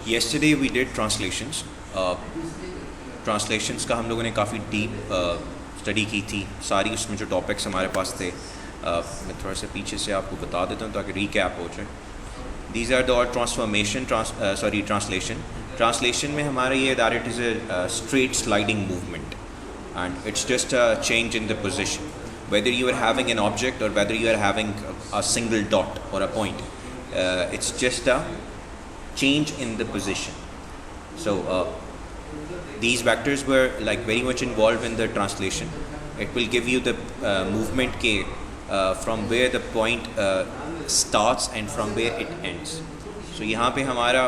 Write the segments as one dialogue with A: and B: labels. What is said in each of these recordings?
A: Yesterday we did translations. Translations का हम लोगों ने काफ़ी डीप स्टडी की थी. सारी उसमें जो टॉपिक्स हमारे पास थे मैं थोड़ा सा पीछे से आपको बता देता हूँ ताकि रीकैप हो जाए. These are the all transformation translation में हमारा ये that it is a straight sliding movement and it's just a change in the position, whether you are having an object or whether you are having a single dot or a point. It's just a change in the position. So these vectors were like very much involved in the translation. It will give you the movement k from where the point starts and from where it ends. So यहाँ पे हमारा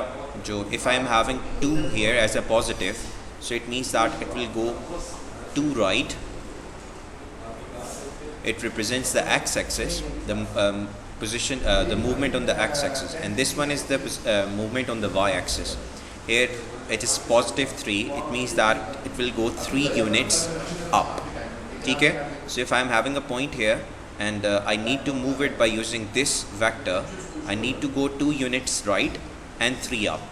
A: जो if I am having 2 here as a positive, so it means that it will go to right. It represents the x-axis, the position, the movement on the x-axis, and this one is the movement on the y-axis. Here it is positive 3. It means that it will go 3 units up. Okay? So if I am having a point here and I need to move it by using this vector, I need to go 2 units right and 3 up.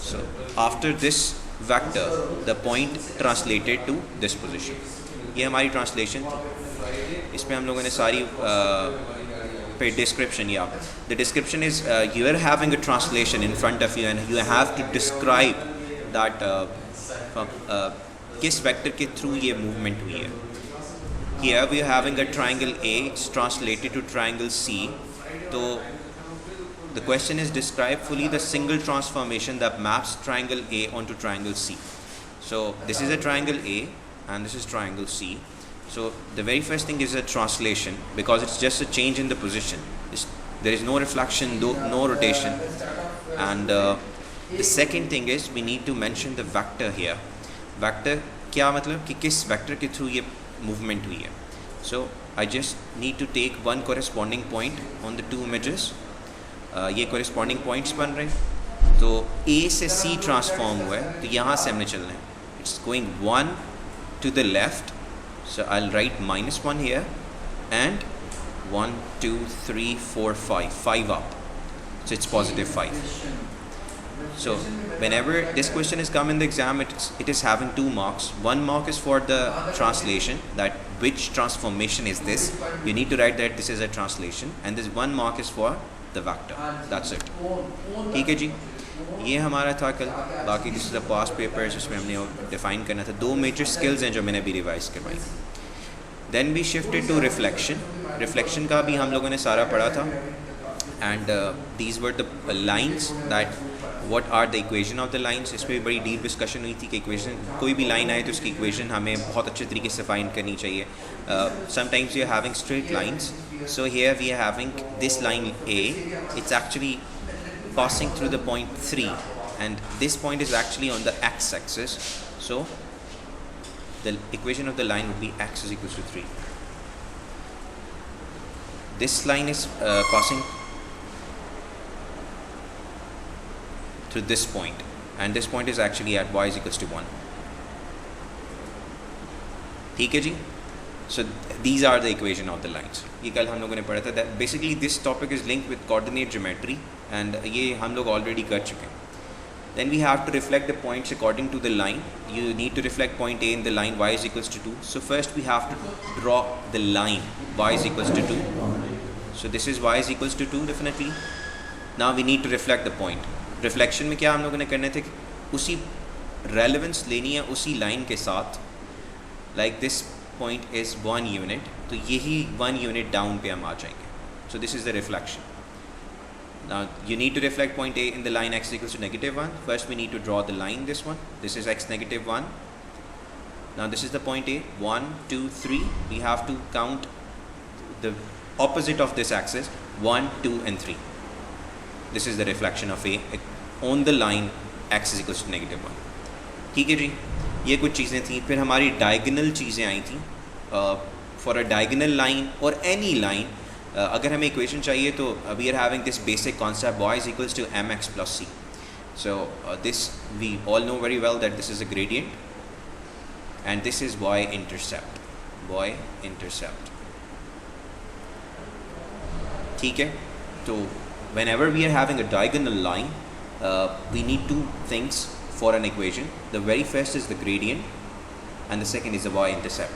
A: So after this vector, the point translated to this position. ये हमारी translation थी. इसमें हम लोगों ने सारी पे description या the description is you are having a translation in front of you and you have to describe that किस वेक्टर के थ्रू ये मूवमेंट हुई है. Here we are having a triangle A, it's translated to triangle C. तो the question is describe fully the single transformation that maps triangle A onto triangle C. So this is a triangle A and this is triangle C. So the very first thing is a translation because it's just a change in the position. There is no reflection, no rotation. And the second thing is we need to mention the vector here. Vector क्या मतलब कि किस vector के through ये movement हुई है. So I just need to take one corresponding point on the 2 images. ये corresponding points बन रहे हैं. तो A से C ट्रांसफॉर्म हुआ है तो यहाँ से हमने चलना है. It's going 1 to the left, so I'll write -1 here and 1 2 3 4 5 up, so it's positive 5. So whenever this question is come in the exam, it is having 2 marks. 1 mark is for the translation, that which transformation is this. You need to write that this is a translation, and this 1 mark is for the vector. That's it. ठीक है जी. ये हमारा था कल. बाकी this is the past paper जिसमें हमने define करना था 2 मेजर स्किल्स हैं जो मैंने अभी रिवाइज करवाई. Then we shifted to reflection का भी हम लोगों ने सारा पढ़ा था. And these were the lines that what are the equation of the lines. इस पर भी बड़ी डीप डिस्कशन हुई थी कि इक्वेशन कोई भी लाइन आए तो उसकी इक्वेशन हमें बहुत अच्छे तरीके से फाइंड करनी चाहिए. Sometimes you are having straight lines. So here we are having this line A, it's actually passing through the point 3 and this point is actually on the x-axis, so the equation of the line would be x is equals to 3. This line is passing through this point and this point is actually at y is equals to 1. ठीक है जी. So these are the equation of the lines. ये कल हम लोगों ने पढ़ा था. Basically this topic is linked with coordinate geometry and ये हम लोग already कर चुके हैं. Then we have to reflect the points according to the line. You need to reflect point A in the line y is equals to 2. So first we have to draw the line y is equals to 2. So this is y is equals to 2 definitely. Now we need to reflect the point. Reflection में क्या हम लोगों ने करने थे, उसी relevance लेनी है उसी line के साथ. Like this point is 1 unit, तो यही 1 unit down पे हम आ जाएंगे. So this is the reflection. Now you need to reflect point A in the line x equals to -1. First we need to draw the line, this one. This is x -1. Now this is the point A. 1 2 3. We have to count the opposite of this axis. 1 2 and 3. This is the reflection of A on the line x is equals to -1. ठीक है जी. ये कुछ चीज़ें थी. फिर हमारी diagonal चीज़ें आई थी. फॉर अ डायगनल लाइन और एनी लाइन अगर हमें इक्वेशन चाहिए तो we are having this basic concept y is equals to mx plus c. So this we all know very well that this is a gradient and this is y intercept. ठीक है. तो whenever we are having a diagonal line, we need two things for an equation. The very first is the gradient and the second is the y-intercept.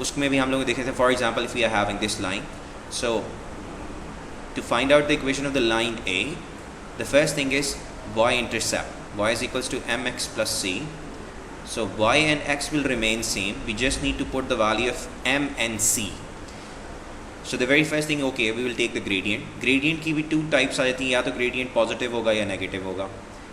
A: उसमें भी हम लोग देखे थे, for example, if we are having this line, so to find out the equation of the line A, the first thing is y-intercept. Y is equals to mx plus c. So y and x will remain same. We just need to put the value of m and c. So the very first thing, okay, we will take the gradient. Gradient की भी two types आ जाती हैं, या तो gradient positive होगा या negative होगा.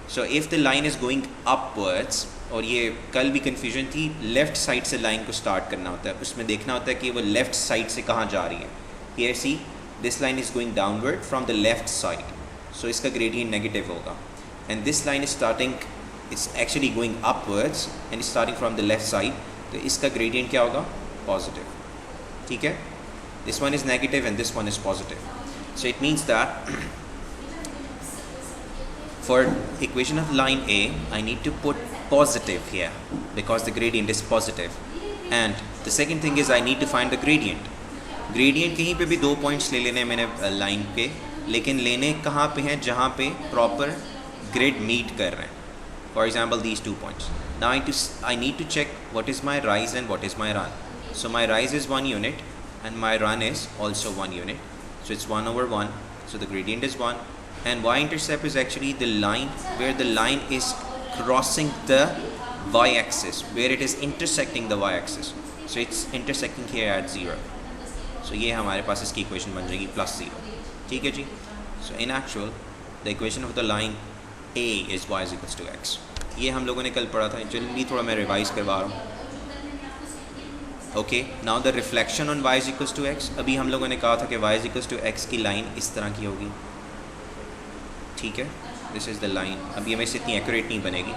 A: So if the line is going upwards, और ये कल भी confusion थी, left side से line को start करना होता है, उसमें देखना होता है कि वो left side से कहाँ जा रही है. Here see, this line is going downward from the left side, so इसका gradient negative होगा. And this line is starting, it's actually going upwards and it's starting from the left side, तो इसका gradient क्या होगा? Positive. ठीक है? This one is negative and this one is positive. So it means that for equation of line A, I need to put positive here because the gradient is positive. And the second thing is I need to find the gradient. Gradient कहीं पे भी दो points ले लेने मैंने line पे, लेकिन लेने कहाँ पे हैं जहाँ पे proper grid meet कर रहे हैं. For example, these 2 points. Now I need to check what is my rise and what is my run. So my rise is 1 unit and my run is also 1 unit. So it's 1 over 1. So the gradient is 1. And y-intercept is actually the line where the line is crossing the y-axis, where it is intersecting the y-axis. So it's intersecting here at 0. So ये हमारे पास इसकी equation बन जाएगी +0. ठीक है जी? So in actual, the equation of the line A is y is equals to x. ये हम लोगों ने कल पढ़ा था, जल्दी थोड़ा मैं रिवाइज करवा रहा हूँ. Okay, now the reflection on y is equals to x. अभी हम लोगों ने कहा था कि y is equals to x की लाइन इस तरह की होगी. ठीक है? This is the line. अब ये मेरे से इतनी accurate नहीं बनेगी.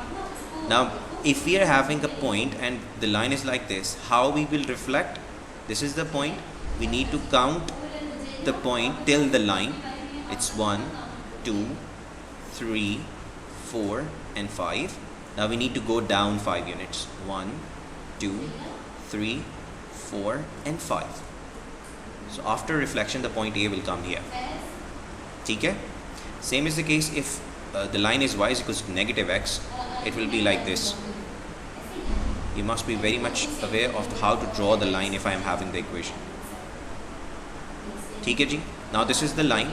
A: Now, if we are having a point and the line is like this, how we will reflect? This is the point. We need to count the point till the line. It's 1, 2, 3, 4, and 5. Now we need to go down 5 units. 1, 2, 3, 4, and 5. So after reflection, the point A will come here. ठीक है? Same is the case if the line is y is equals to negative x, it will be like this. You must be very much aware of how to draw the line if I am having the equation. ठीक है जी? Now this is the line.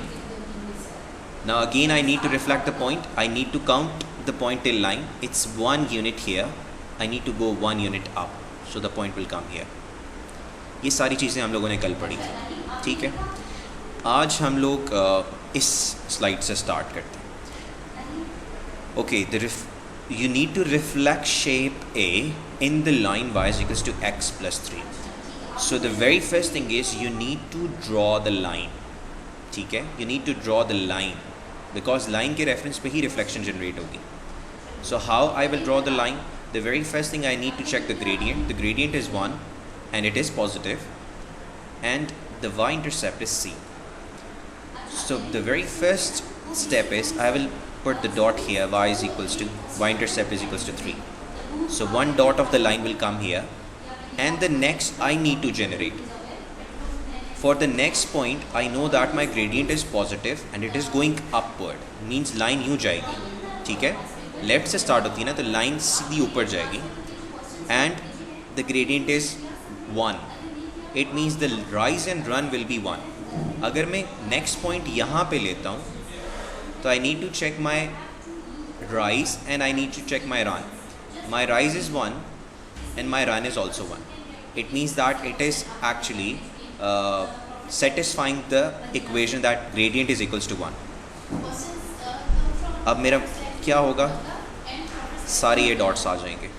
A: Now again I need to reflect the point. I need to count the point till line. It's 1 unit here. I need to go 1 unit up. So the point will come here. ये सारी चीज़ें हम लोगों ने कल पढ़ी थी. ठीक है? आज हम लोग इस स्लाइड से स्टार्ट करते हैं. Okay, you need to reflect shape A in the line y is equals to x plus 3. So the very first thing is you need to draw the line. ठीक है? You need to draw the line because line के reference पे ही reflection generate होगी. So how I will draw the line? The very first thing I need to check the gradient. The gradient is 1 and it is positive and the y-intercept is c. So the very first step is I will put the dot here, y-intercept is equals to 3. So one dot of the line will come here and the next I need to generate. For the next point, I know that my gradient is positive and it is going upward. Means line यूँ जाएगी. ठीक है? Left से start होती है ना, तो line सीधी ऊपर जाएगी. And the gradient is 1. It means the rise and run will be 1. अगर मैं next point यहाँ पे लेता हूँ, तो I need to check my rise and I need to check my run. My rise is 1 and my run is also 1. It means that it is actually satisfying the equation that gradient is equals to 1. अब मेरा क्या होगा? सारे ये dots आ जाएंगे.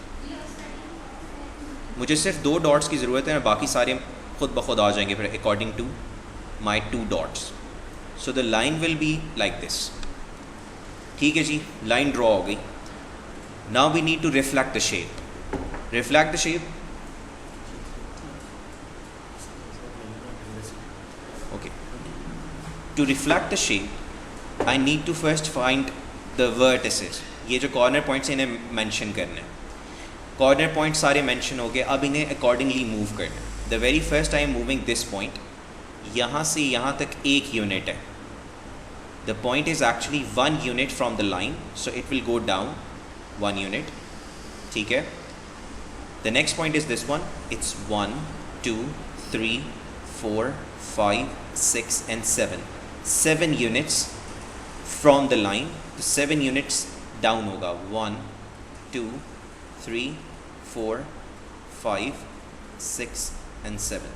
A: मुझे सिर्फ 2 dots की ज़रूरत है, बाकी सारे खुद ब खुद आ जाएंगे फिर according to my 2 dots. So the line will be like this. ठीक है जी, लाइन ड्रॉ हो गई. Now we need to reflect the shape. Reflect the shape. Okay. To reflect the shape, I need to first find the vertices. ये जो corner points हैं इन्हें mention करना है. Corner points सारे mention हो गए. अब इन्हें accordingly move करना है. The very first I am moving this point. यहाँ से यहाँ तक 1 unit है. The point is actually 1 unit from the line, so it will go down 1 unit. ठीक है? The next point is this one. It's 1, 2, 3, 4, 5, 6 and 7. 7 units from the line. तो 7 units down होगा. 1, 2, 3, 4, 5, 6 and 7.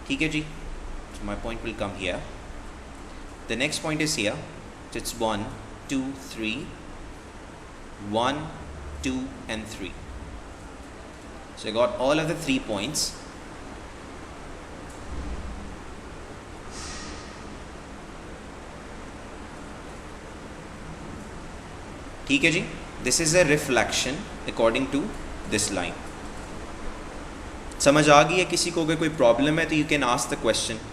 A: ठीक है जी? So my point will come here. The next point is here. So it's 1, 2, 3, 1, 2 and 3. So I got all of the 3 points. ठीक है जी? This is a reflection according to this line. समझ आ गई है? किसी को अगर कोई प्रॉब्लम है तो you can ask the question.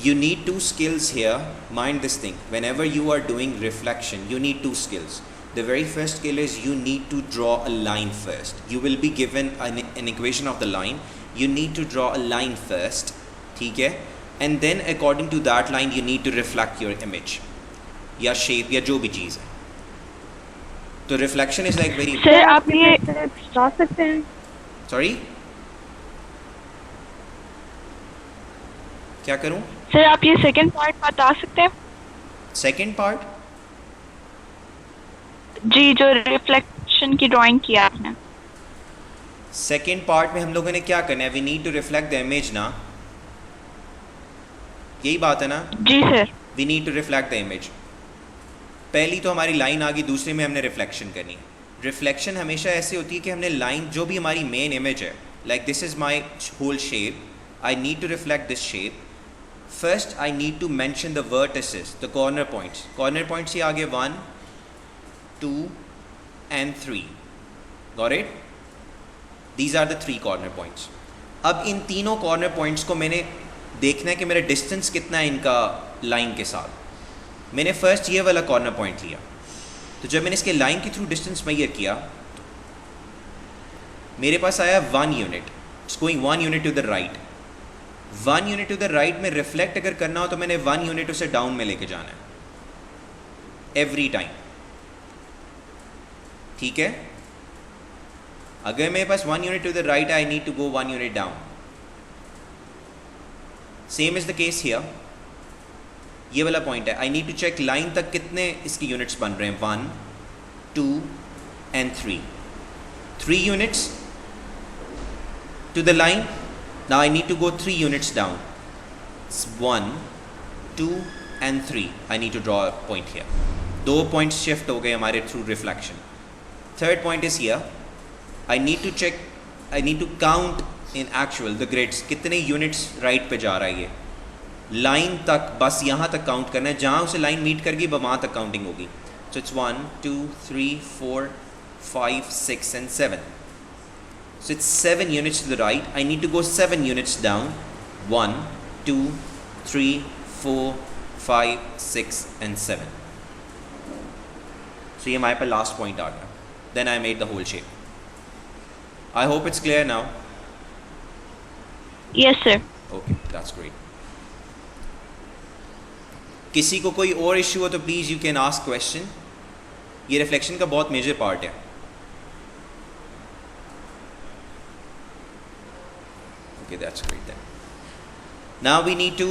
A: You need 2 skills here. Mind this thing. Whenever you are doing reflection, you need 2 skills. The very first skill is you need to draw a line first. You will be given an equation of the line. You need to draw a line first. ठीक है? And then according to that line, you need to reflect your image. या shape या जो भी चीज़ है. तो reflection is like very.
B: Sir, आप ये बता सकते हैं?
A: Sorry? क्या करूं?
B: सर आप ये सेकंड पार्ट बता सकते हैं?
A: Second part?
B: जी, जो रिफ्लेक्शन की ड्राइंग किया आपने.
A: सेकंड पार्ट में हम लोगों ने क्या करना है? We need to reflect the image ना. यही बात है ना?
B: जी sir.
A: We need to reflect the image. पहली तो हमारी लाइन आ गई, दूसरे में हमने रिफ्लेक्शन करनी है. रिफ्लेक्शन हमेशा ऐसे होती है कि हमने लाइन जो भी हमारी मेन इमेज है, like this is my whole shape, I need to reflect this shape. First, I need to mention the vertices, the corner points. Corner points ही आगे 1, 2 and 3. Got it? These are the 3 corner points. अब इन तीनों corner points को मैंने देखना है कि मेरा distance कितना है इनका line के साथ. मैंने first ये वाला corner point लिया. तो जब मैंने इसके line के through distance measure किया, मेरे पास आया 1 unit. It's going 1 unit to the right. 1 unit to the right में रिफ्लेक्ट अगर करना हो तो मैंने 1 यूनिट उसे डाउन में लेके जाना है एवरी टाइम. ठीक है? अगर मेरे पास 1 unit to the right, I need to go 1 unit down. Same is the case here. ये वाला पॉइंट है. I need to check line तक कितने इसके यूनिट्स बन रहे हैं. 1, 2 and 3. 3 units to the line. Now I need to go 3 units down. It's 1, 2 and 3. I need to draw a point here. 2 points shift हो गए हमारे through reflection. Third point is here. I need to check, I need to count in actual the grids. कितने units right पे जा रहा है ये. Line तक बस यहाँ तक count करना है. जहाँ उसे line meet करगी वहाँ तक counting होगी. So it's 1, 2, 3, 4, 5, 6 and 7. So it's 7 units to the right. I need to go 7 units down. 1, 2, 3, 4, 5, 6 and 7. So ये हमारे पास last point आ गया. Then I made the whole shape. I hope it's clear now.
B: Yes sir.
A: Okay, that's great. किसी को कोई और issue हो तो please you can ask question. ये रिफ्लेक्शन का बहुत मेजर पार्ट है. Okay, that's great then. Now we need to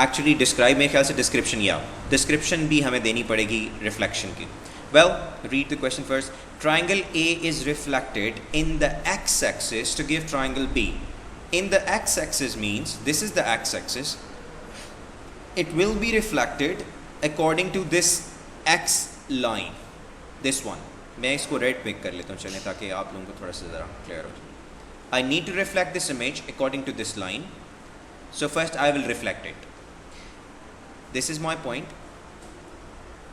A: actually describe. मेरे ख्याल से description या description भी हमें देनी पड़ेगी reflection की. Well, read the question first. Triangle A is reflected in the x-axis to give triangle B. In the x-axis means this is the x-axis. It will be reflected according to this x line. This one. मैं इसको red pick कर लेता हूँ चलें ताकि आप लोगों को थोड़ा सा ज़रा clear हो जाए. I need to reflect this image according to this line. So first I will reflect it. This is my point.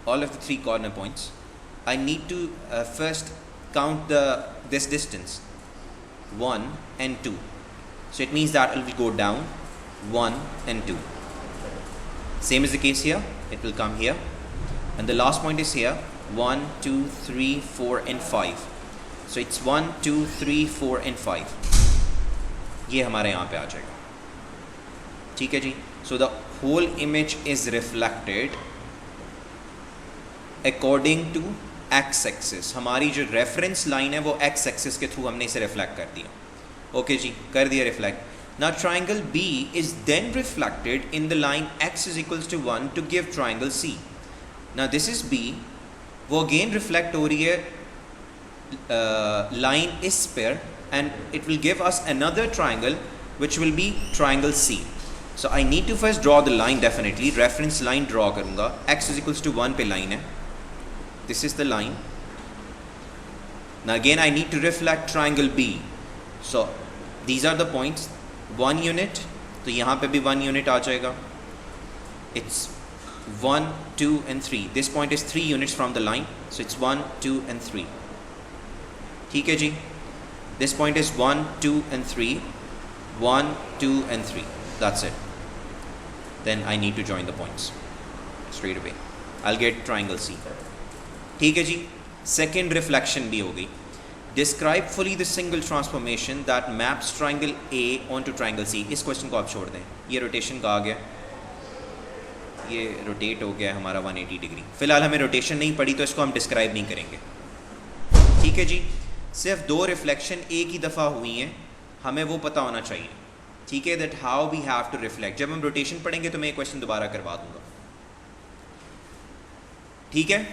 A: All of the 3 corner points. I need to first count this distance. 1 and 2. So it means that it will go down 1 and 2. Same is the case here. It will come here. And the last point is here. 1, 2, 3, 4 and 5. So it's 1, 2, 3, 4 and 5. ये हमारे यहाँ पे आ जाएगा. ठीक है जी. So the whole image is reflected according to x axis. हमारी जो reference line है वो x axis के थ्रू हमने इसे रिफ्लेक्ट कर दिया. ओके जी, कर दिया reflect. Now triangle B is then reflected in the line x is equals to 1 to give triangle C. Now this is B, वो again reflect हो रही है line इस पर, and it will give us another triangle which will be triangle C. So I need to first draw the line definitely. Reference line draw करूँगा. x is equals to 1 पे line है. This is the line. Now again I need to reflect triangle B. So these are the points. 1 unit, तो यहाँ पे भी 1 unit आ जाएगा. It's 1, 2 and 3. This point is 3 units from the line, so it's 1, 2 and 3. ठीक है जी. This point is 1, 2 and 3. 1, 2 and 3. That's it. Then I need to join the points straight away. I'll get triangle C. ठीक है जी. Second reflection भी हो गई. Describe fully the single transformation that maps triangle A onto triangle C. इस question को आप छोड़ दें. ये रोटेशन का आ गया, ये रोटेट हो गया हमारा 180 डिग्री. फिलहाल हमें रोटेशन नहीं पड़ी तो इसको हम डिस्क्राइब नहीं करेंगे. ठीक है जी. सिर्फ 2 रिफ्लेक्शन एक ही दफ़ा हुई हैं, हमें वो पता होना चाहिए. ठीक है, that how we have to reflect. जब हम रोटेशन पढ़ेंगे तो मैं ये क्वेश्चन दोबारा करवा दूंगा. ठीक है.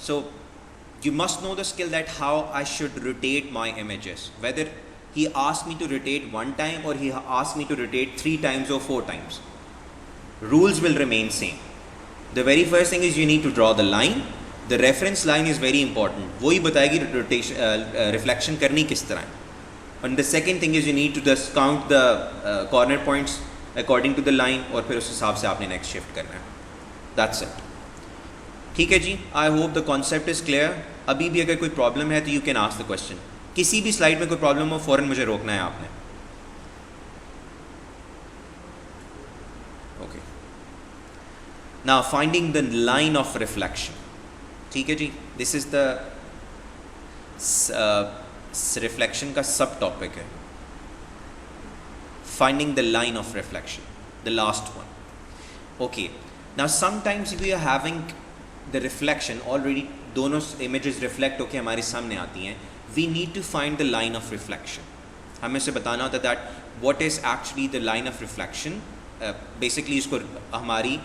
A: So you must know the skill that how I should rotate my images, whether he asked me to rotate 1 time or he asked me to rotate 3 times or 4 times. Rules will remain same. The very first thing is you need to draw the line. The reference line is very important. वही बताएगी rotation reflection करनी किस तरह है. And the second thing is you need to just count the corner points according to the line और फिर उस हिसाब से आपने next shift करना है. That's it. ठीक है जी. I hope the concept is clear. अभी भी अगर कोई प्रॉब्लम है तो you can ask the question. किसी भी स्लाइड में कोई प्रॉब्लम हो फ़ौरन मुझे रोकना है आपने. Okay. Now finding the line of reflection. ठीक है जी. दिस इज़ द रिफ्लेक्शन का सब टॉपिक है. Finding the line of reflection, the last one. Okay. Now sometimes we are having the reflection already, दोनों images reflect होकर हमारे सामने आती हैं. We need to find the line of reflection. हमें से बताना होता है that what is actually the line of reflection. Basically इसको हमारी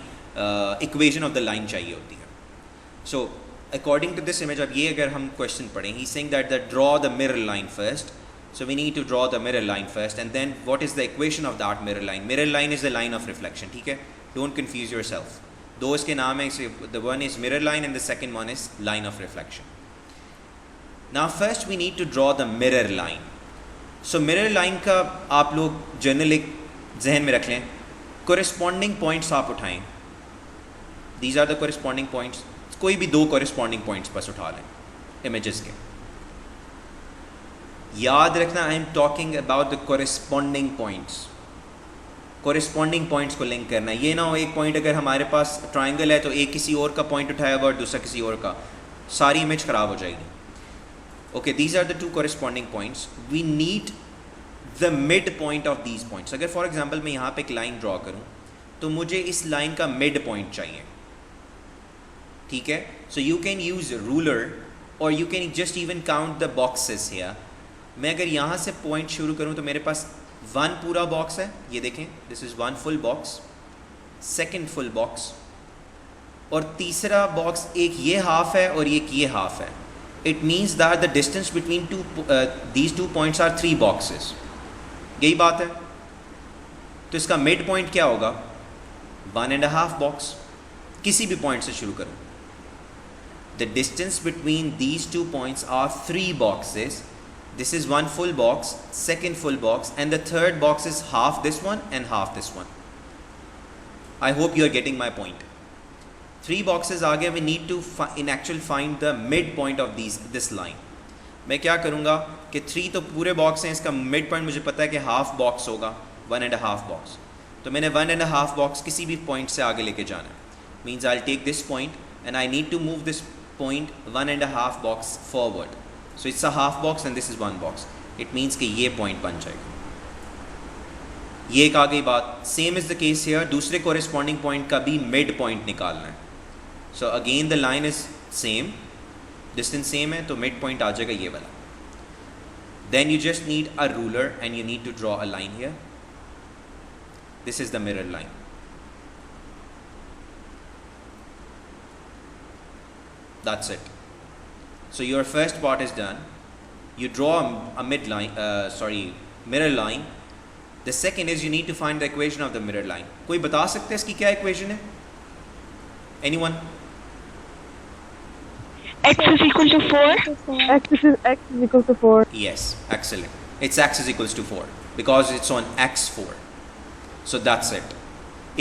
A: equation of the line चाहिए होती है. So according to this image, अब ये अगर हम question पढ़ें, he's saying that draw the mirror line first. So we need to draw the mirror line first, and then what is the equation of that mirror line? Mirror line is the line of reflection. ठीक है. Don't confuse yourself. दो इसके नाम है. The one is mirror line and the second one is line of reflection. Now first we need to draw the mirror line. So mirror line का आप लोग general एक जहन में रख लें. corresponding points आप उठाएं. These are the corresponding points. कोई भी 2 corresponding points बस उठा लें images के. याद रखना I am talking about the corresponding points. Corresponding points को लिंक करना है. ये ना हो एक पॉइंट अगर हमारे पास ट्राइंगल है तो एक किसी और का पॉइंट उठाया हुआ और दूसरा किसी और का, सारी इमेज ख़राब हो जाएगी. Okay. These are the 2 corresponding points. We need the mid point of these points. अगर फॉर एग्जांपल मैं यहाँ पे एक लाइन ड्रॉ करूँ तो मुझे इस लाइन का मिड पॉइंट चाहिए. ठीक है. So you can use ruler और you can just even count the boxes here. मैं अगर यहाँ से पॉइंट शुरू करूँ तो मेरे पास 1 पूरा बॉक्स है. ये देखें, this is 1 full box, second full box, और तीसरा बॉक्स एक ये हाफ है और एक ये हाफ है. It means that the distance between these 2 points are 3 boxes. यही बात है. तो इसका मिड पॉइंट क्या होगा? 1.5 बॉक्स. किसी भी पॉइंट से शुरू करो. The distance between these 2 points are 3 boxes. This is 1 full box, second full box, and the third box is half this one and half this one. I hope you are getting my point. 3 boxes आ गए. We need to in actual find the midpoint of this line. मैं क्या करूँगा कि 3 तो पूरे box हैं, इसका mid point मुझे पता है कि हाफ बॉक्स होगा, 1.5 बॉक्स. तो मैंने 1.5 बॉक्स किसी भी पॉइंट से आगे लेके जाना है. Means I'll take this point and I need to move this point 1.5 box forward. So it's a half box and this is 1 box. It means कि ये पॉइंट बन जाएगा. ये एक आ गई बात. Same is the case here. दूसरे कोरिस्पॉन्डिंग पॉइंट का भी मिड पॉइंट निकालना है. So again the line is same, distance same है, तो मिड पॉइंट आ जाएगा ये वाला. Then you just need a ruler and you need to draw a line here. This is the mirror line. That's it. So your first part is done. You draw a mirror line. The second is you need to find the equation of the mirror line. कोई बता सकते हैं इसकी क्या equation है? Anyone?
B: X is equal to 4.
C: X is equal to 4.
A: Yes, excellent. Its x is equals to 4 because it's on x4. So that's it.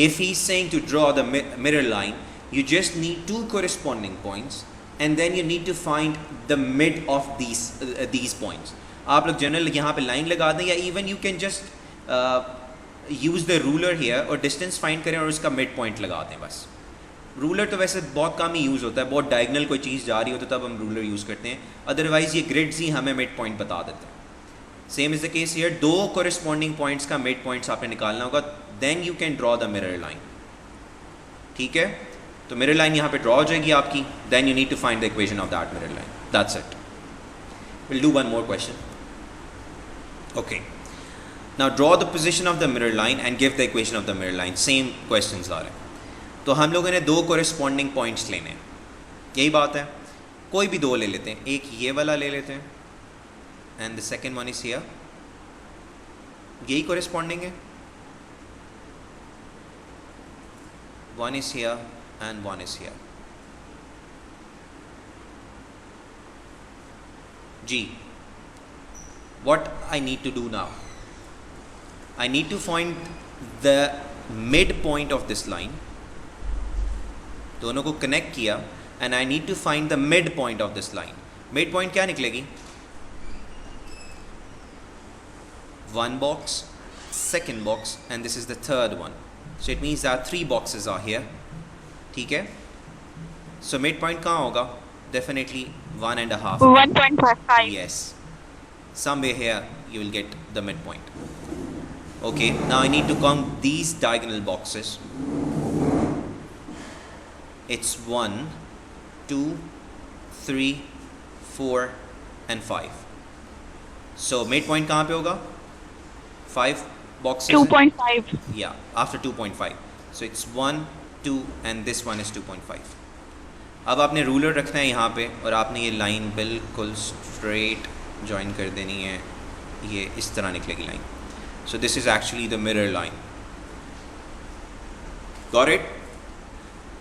A: If he's saying to draw the mirror line, you just need two corresponding points and then you need to find the mid of these points. आप लोग general यहाँ पे line लगा दें या even you can just use the ruler here और distance find करें और उसका mid point लगा दें बस. रूलर तो वैसे बहुत कम ही यूज़ होता है, बहुत डायगनल कोई चीज़ जा रही हो तो तब हम रूलर यूज़ करते हैं, अदरवाइज़ ये ग्रिड्स ही हमें मिड पॉइंट बता देते हैं. Same is the case here. दो कोरिस्पॉन्डिंग पॉइंट्स का मिड पॉइंट्स आपने निकालना होगा, then you can draw the mirror line. ठीक है, तो मिरर लाइन यहाँ पे ड्रॉ हो जाएगी आपकी. Then you need to find the equation of that mirror line. That's it. Will do one more question. Okay, now draw the position of the mirror line and give the equation of the mirror line. Same questions आ रहे हैं. तो हम लोगों ने दो corresponding points लेने हैं, यही बात है. कोई भी दो ले लेते हैं. एक ये वाला ले लेते हैं and the second one is here. यही कोरिस्पॉन्डिंग है. One is here and one is here. G, what I need to do now? I need to find the midpoint of this line. दोनों को connect किया and I need to find the midpoint of this line. Midpoint क्या निकलेगी? One box, second box, and this is the third one. So it means that three boxes are here. ठीक है, so mid point कहाँ होगा? Definitely 1.5.
B: 1.55.
A: Yes, somewhere here you will get the midpoint. Okay, now I need to count these diagonal boxes. It's 1, 2, 3, 4 and 5. So midpoint कहाँ पे होगा? 5 boxes.
B: 2.5.
A: Yeah, after 2.5. So it's 1, 2 and this one is 2.5. अब आपने ruler रखना है यहाँ पे और आपने ये लाइन बिल्कुल स्ट्रेट जॉइन कर देनी है. ये इस तरह निकलेगी line. So this is actually the mirror line. Got it?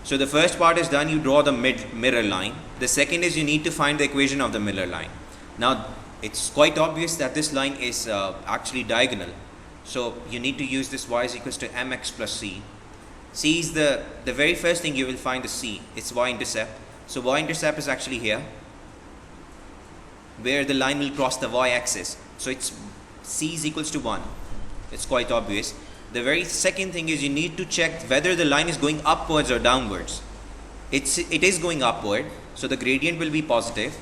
A: So the first part is done. You draw the mirror line. The second is you need to find the equation of the mirror line. Now it's quite obvious that this line is actually diagonal, so you need to use this y is equals to mx plus c. C is the very first thing you will find the C. It's y-intercept. So y-intercept is actually here, where the line will cross the y-axis. So it's C is equals to 1. It's quite obvious. The very second thing is you need to check whether the line is going upwards or downwards. It is going upward, so the gradient will be positive,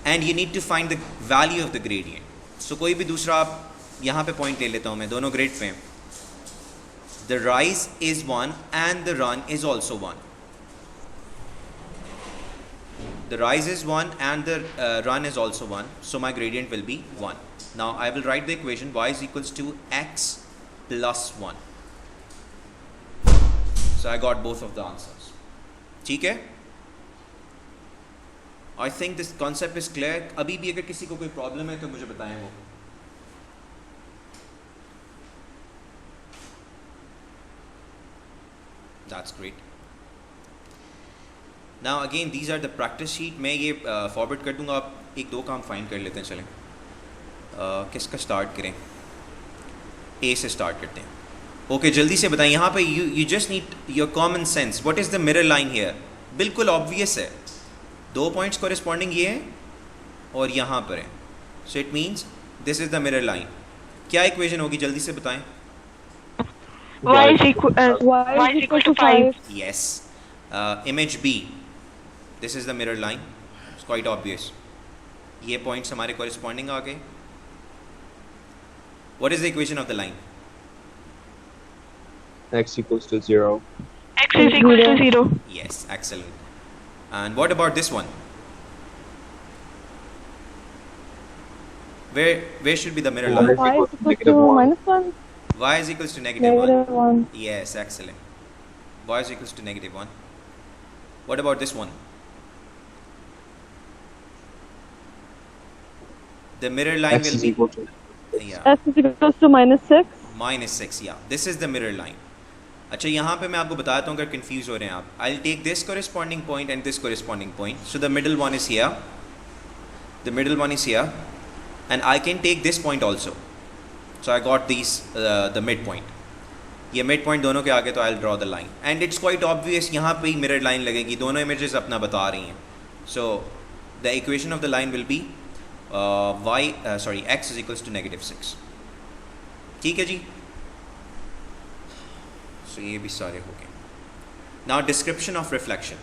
A: and you need to find the value of the gradient. So कोई भी दूसरा यहाँ पे point ले लेता हूँ मैं, दोनों grade pay. The rise is 1 and the run is also 1. The rise is 1 and the run is also 1. So my gradient will be 1. Now I will write the equation y is equals to x plus 1. So I got both of the answers. ठीक है? I think this concept is clear. अभी भी अगर किसी को कोई problem है तो मुझे बताएं वो. That's great. Now again these are the practice sheet. मैं ये फॉरवर्ड कर दूंगा. आप एक दो काम फाइंड कर लेते हैं. चलें किसका स्टार्ट करें? ए से स्टार्ट करते हैं. ओके, जल्दी से बताएं. यहाँ पे you just need your common sense. What is the mirror line here? बिल्कुल ऑब्वियस है. दो पॉइंट्स कॉरेस्पॉन्डिंग ये है और यहाँ पर है. So it means this is the mirror line. क्या इक्वेशन होगी? जल्दी से बताएं.
B: Y is equal to 5.
A: Yes. Image B. This is the mirror line. It's quite obvious. ये points हमारे corresponding आ गए. What is the equation of the line?
D: X equals to 0.
B: X is equal to 0.
A: Yes, excellent. And what about this one? Where should be the mirror
D: Y
A: line?
D: is
C: Y
D: equal
C: is
D: to
C: equal
D: negative
C: to
D: 1.
C: minus 1,
A: Y is equals to negative 1.
C: negative 1.
A: Yes, excellent. Y is equals to negative 1. What about this one? The mirror line
D: X
A: will
D: is
A: be
D: equal to
A: yeah,
C: S is equal to minus 6.
A: minus 6. Yeah, this is the mirror line. अच्छा यहाँ पे मैं आपको बताता हूँ अगर confuse हो रहे हैं आप. I'll take this corresponding point and this corresponding point. So the middle one is here. The middle one is here, and I can take this point also. So I got these the midpoint. ये midpoint दोनों के आगे तो I'll draw the line. And it's quite obvious यहाँ पे ही mirror line लगेगी. दोनों images अपना बता रही हैं. So the equation of the line will be x is equals to negative 6. ठीक है जी. So ये भी सारे हो गए. Now description of reflection.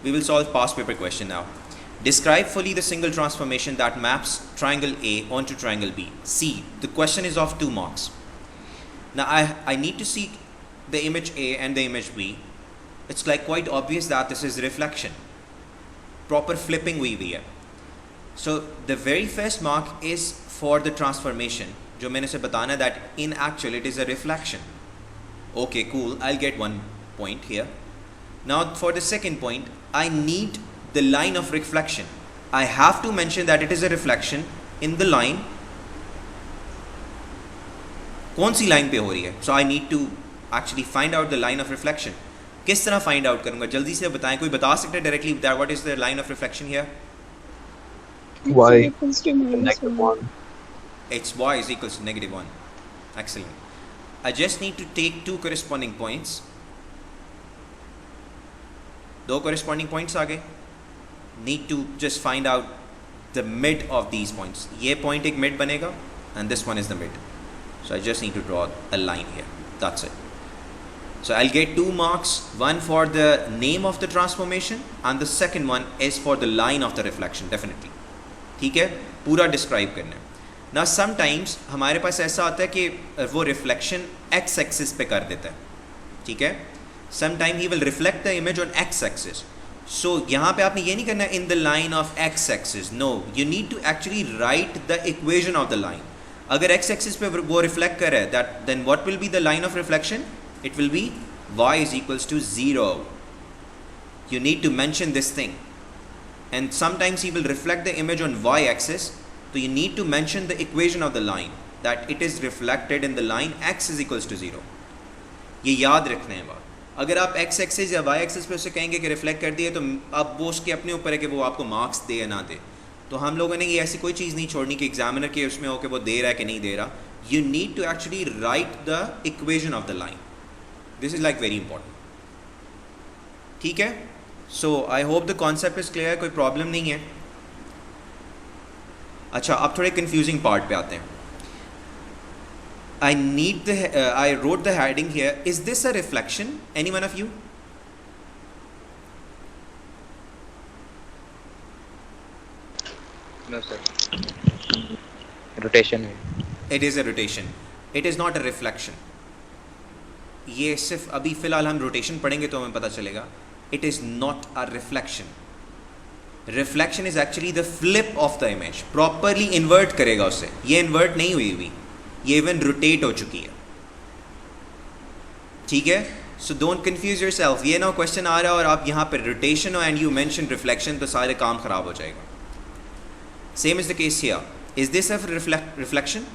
A: We will solve past paper question now. Describe fully the single transformation that maps triangle A onto triangle B. C. The question is of 2 marks. Now I need to see the image A and the image B. It's like quite obvious that this is reflection. Proper flipping हुई हुई है. So the very first mark is for the transformation. जो मैंने से बताना that in actual it is a reflection. Okay, cool. I'll get 1 point here. Now for the second point, I need the line of reflection. I have to mention that it is a reflection in the line. कौन सी line पे हो रही है? So I need to actually find out the line of reflection. किस तरह find out करूँगा? जल्दी से बताएं. कोई बता सकते हैं directly that what is the line of reflection here?
D: Y equals to negative 1.
A: It's y is equals to negative 1. Excellent. I just need to take 2 corresponding points. 2 corresponding points आगे. Need to just find out the mid of these points. ये point एक mid बनेगा and this one is the mid. So I just need to draw a line here. That's it. So I'll get 2 marks. One for the name of the transformation and the second one is for the line of the reflection. Definitely. ठीक है? पूरा describe करना है. Now sometimes हमारे पास ऐसा आता है कि वो reflection x axis पे कर देता है. ठीक है? Sometime he will reflect the image on x axis. So यहाँ पे आपने ये नहीं करना in the line of x axis. No, you need to actually write the equation of the line. अगर x axis पे वो reflect कर रहा है, that then what will be the line of reflection? It will be y is equals to 0. You need to mention this thing. And sometimes he will reflect the image on y axis. So you need to mention the equation of the line, that it is reflected in the line x is equals to 0. ये याद रखना है बात. अगर आप x axis या y axis पे उसे कहेंगे कि रिफ्लेक्ट कर दिए तो अब वो उसके अपने ऊपर है कि वो आपको मार्क्स दे या ना दे. तो हम लोगों ने ये ऐसी कोई चीज़ नहीं छोड़नी कि एग्जामिनर के उसमें हो कि वो दे रहा है कि नहीं दे रहा. You need to actually write the equation of the line. This is like very important. ठीक है? So I hope the concept is clear. कोई प्रॉब्लम नहीं है. अच्छा, अब थोड़े कंफ्यूजिंग पार्ट पे आते हैं. I wrote the heading here. Is this a reflection? Any one of you?
E: No, sir. Rotation है.
A: It is a rotation. It is not a reflection. ये सिर्फ अभी फ़िलहाल हम rotation पढ़ेंगे तो हमें पता चलेगा. It is not a reflection. Reflection is actually the flip of the image. Properly invert करेगा उसे. ये invert नहीं हुई हुई. ये इवन रोटेट हो चुकी है. ठीक है? So don't confuse yourself. ये ना क्वेश्चन आ रहा है और आप यहाँ पर रोटेशन हो एंड यू मेंशन रिफ्लेक्शन तो सारे काम खराब हो जाएगा. Same is the case here. Is this a reflection?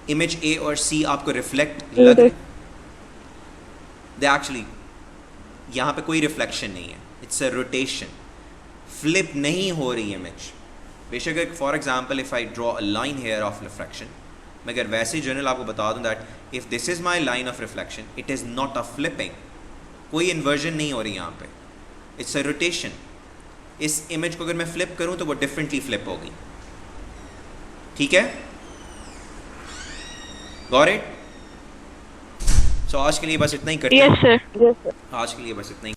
A: Image A और सी आपको रिफ्लेक्ट लग रहे? दे एक्चुअली यहाँ पे कोई रिफ्लेक्शन नहीं है. It's a rotation. फ्लिप नहीं हो रही इमेज. बेशक for example if I draw a line here of reflection, मैं अगर वैसे जनरल आपको बता दूं that if this is my line of reflection it is not a flipping. कोई इन्वर्जन नहीं हो रही यहाँ पे. It's a rotation. इस इमेज को अगर मैं फ्लिप करूँ तो वो डिफरेंटली फ्लिप होगी. ठीक है? Got it? सो आज के लिए बस इतना ही करते हैं.
B: Yes, sir.
C: Yes, sir.
A: आज के लिए बस इतना ही.